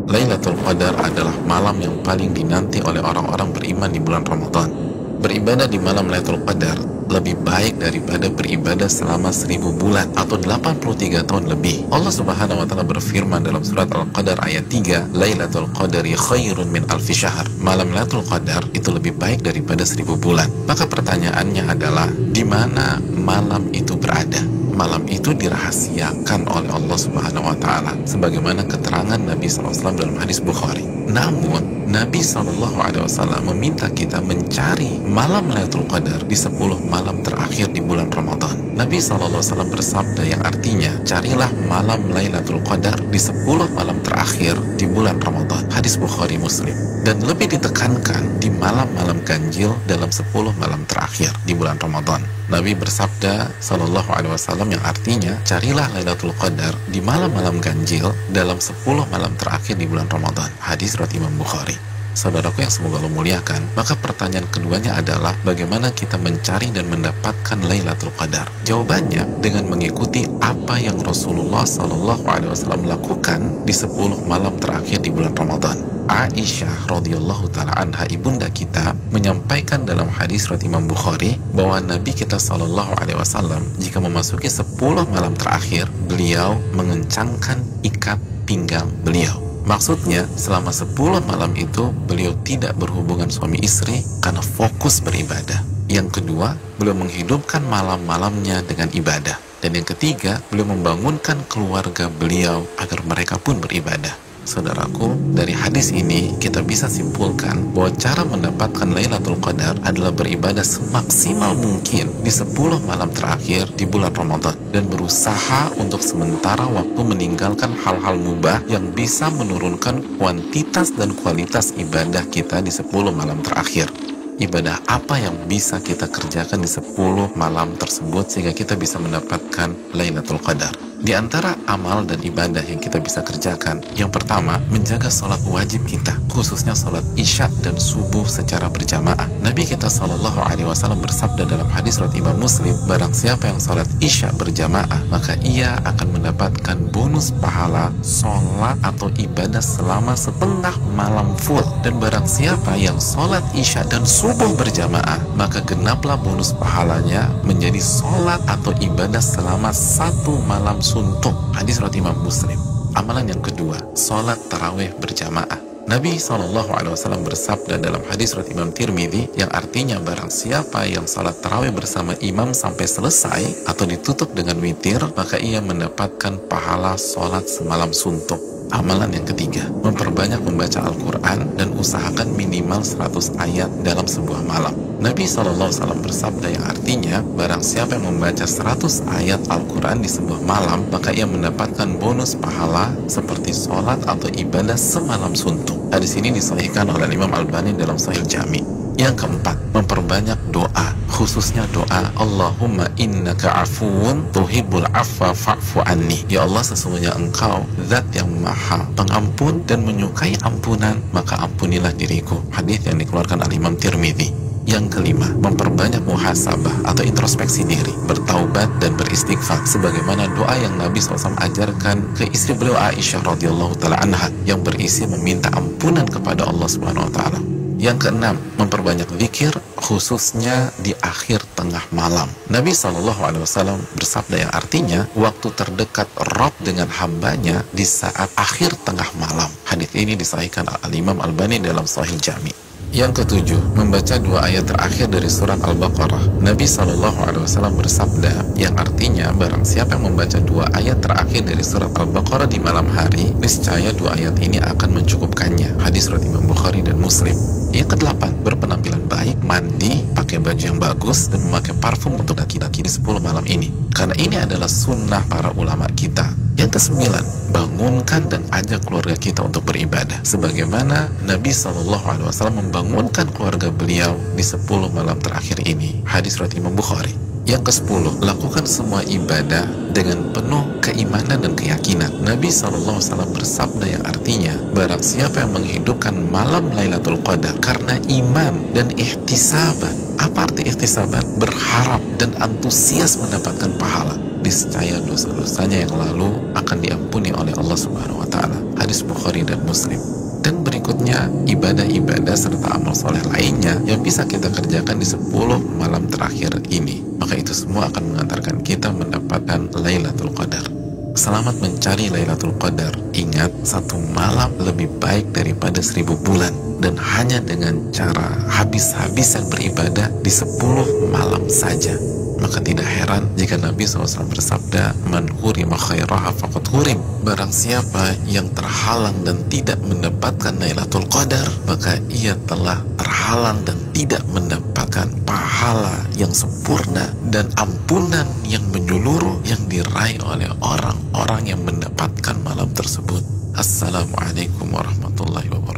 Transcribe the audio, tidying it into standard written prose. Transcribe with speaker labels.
Speaker 1: Lailatul Qadar adalah malam yang paling dinanti oleh orang-orang beriman di bulan Ramadan. Beribadah di malam Lailatul Qadar lebih baik daripada beribadah selama 1000 bulan atau 83 tahun lebih. Allah Subhanahu wa taala berfirman dalam surat Al-Qadar ayat 3, Lailatul Qadari khairun min alfi syahr. Malam Lailatul Qadar itu lebih baik daripada 1000 bulan. Maka pertanyaannya adalah, di mana malam itu berada? Malam itu dirahasiakan oleh Allah Subhanahu wa taala sebagaimana keterangan Nabi SAW dalam hadis Bukhari. Namun Nabi SAW meminta kita mencari malam Lailatul Qadar di 10 malam terakhir di bulan Ramadan. Nabi SAW bersabda yang artinya, carilah malam Lailatul Qadar di 10 malam terakhir di bulan Ramadan. Hadis Bukhari Muslim. Dan lebih ditekankan di malam-malam ganjil dalam 10 malam terakhir di bulan Ramadan. Nabi bersabda sallallahu alaihi wasallam yang artinya, carilah Lailatul Qadar di malam-malam ganjil dalam 10 malam terakhir di bulan Ramadan. Hadis riwayat Imam Bukhari. Saudaraku yang semoga Allah muliakan, maka pertanyaan keduanya adalah bagaimana kita mencari dan mendapatkan Lailatul Qadar? Jawabannya dengan mengikuti apa yang Rasulullah SAW lakukan di 10 malam terakhir di bulan Ramadan. Aisyah radhiyallahu taala anha, ibunda kita, menyampaikan dalam hadis riwayat Imam Bukhari bahwa Nabi kita SAW jika memasuki 10 malam terakhir, beliau mengencangkan ikat pinggang beliau. Maksudnya, selama 10 malam itu beliau tidak berhubungan suami istri karena fokus beribadah. Yang kedua, beliau menghidupkan malam-malamnya dengan ibadah. Dan yang ketiga, beliau membangunkan keluarga beliau agar mereka pun beribadah. Saudaraku, dari hadis ini kita bisa simpulkan bahwa cara mendapatkan Lailatul Qadar adalah beribadah semaksimal mungkin di 10 malam terakhir di bulan Ramadan dan berusaha untuk sementara waktu meninggalkan hal-hal mubah yang bisa menurunkan kuantitas dan kualitas ibadah kita di 10 malam terakhir. Ibadah apa yang bisa kita kerjakan di 10 malam tersebut sehingga kita bisa mendapatkan Lailatul Qadar? Di antara amal dan ibadah yang kita bisa kerjakan, yang pertama, menjaga sholat wajib kita, khususnya sholat isya dan subuh secara berjamaah. Nabi kita SAW bersabda dalam hadis riwayat Imam Muslim, barang siapa yang sholat isya berjamaah, maka ia akan mendapatkan bonus pahala sholat atau ibadah selama setengah malam full. Dan barang siapa yang sholat isya dan subuh berjamaah, maka genaplah bonus pahalanya menjadi sholat atau ibadah selama 1 malam suntuk. Hadis riwayat Imam Muslim. Amalan yang kedua, sholat tarawih berjamaah. Nabi SAW bersabda dalam hadis riwayat Imam Tirmidzi yang artinya barang siapa yang sholat tarawih bersama imam sampai selesai atau ditutup dengan witir, maka ia mendapatkan pahala sholat semalam suntuk. Amalan yang ketiga, memperbanyak membaca Al-Quran dan usahakan minimal 100 ayat dalam sebuah malam. Nabi SAW bersabda yang artinya, barang siapa yang membaca 100 ayat Al-Quran di sebuah malam, maka ia mendapatkan bonus pahala seperti sholat atau ibadah semalam suntuk. Hadis ini disahihkan oleh Imam Albani dalam Sahih Jami. Yang keempat, memperbanyak doa, khususnya doa Allahumma innaka afuun tuhibbul afwa fa'fu anni. Ya Allah, sesungguhnya Engkau zat yang maha pengampun dan menyukai ampunan, maka ampunilah diriku. Hadis yang dikeluarkan oleh Imam Tirmidzi. Yang kelima, memperbanyak muhasabah atau introspeksi diri, bertaubat dan beristighfar sebagaimana doa yang Nabi SAW ajarkan ke istri beliau Aisyah radhiyallahu taala anha yang berisi meminta ampunan kepada Allah Subhanahu wa taala. Yang keenam, memperbanyak zikir khususnya di akhir tengah malam. Nabi SAW bersabda yang artinya waktu terdekat Rabb dengan hambanya di saat akhir tengah malam. Hadis ini disahihkan Al-Imam Albani dalam Sahih Jami. Yang ketujuh, membaca 2 ayat terakhir dari surat Al-Baqarah. Nabi SAW bersabda yang artinya barang siapa yang membaca 2 ayat terakhir dari surat Al-Baqarah di malam hari, niscaya 2 ayat ini akan mencukupkannya. Hadis riwayat Imam Bukhari dan Muslim. Yang kedelapan, berpenampilan baik, mandi, pakai baju yang bagus, dan memakai parfum untuk laki-laki di 10 malam ini. Karena ini adalah sunnah para ulama kita. Yang kesembilan, bangunkan dan ajak keluarga kita untuk beribadah. Sebagaimana Nabi SAW membangunkan keluarga beliau di 10 malam terakhir ini. Hadis riwayat Imam Bukhari. Yang ke-10, lakukan semua ibadah dengan penuh keimanan dan keyakinan. Nabi SAW bersabda yang artinya, Barang siapa yang menghidupkan malam Lailatul Qadar karena iman dan ihtisaban. Apa arti ihtisaban? Berharap dan antusias mendapatkan pahala. Niscaya dosa-dosanya yang lalu akan diampuni oleh Allah Subhanahu wa taala. Hadis Bukhari dan Muslim. Dan berikutnya ibadah-ibadah serta amal soleh lainnya yang bisa kita kerjakan di 10 malam terakhir ini. Maka itu semua akan mengantarkan kita mendapatkan Lailatul Qadar. Selamat mencari Lailatul Qadar. Ingat, satu malam lebih baik daripada 1000 bulan. Dan hanya dengan cara habis-habisan beribadah di 10 malam saja. Maka tidak heran jika Nabi SAW bersabda, man hurima khairaha faqad hurim. Barang siapa yang terhalang dan tidak mendapatkan Lailatul Qadar, maka ia telah terhalang dan tidak mendapatkan pahala yang sempurna dan ampunan yang menyeluruh yang diraih oleh orang-orang yang mendapatkan malam tersebut. Assalamualaikum warahmatullahi wabarakatuh.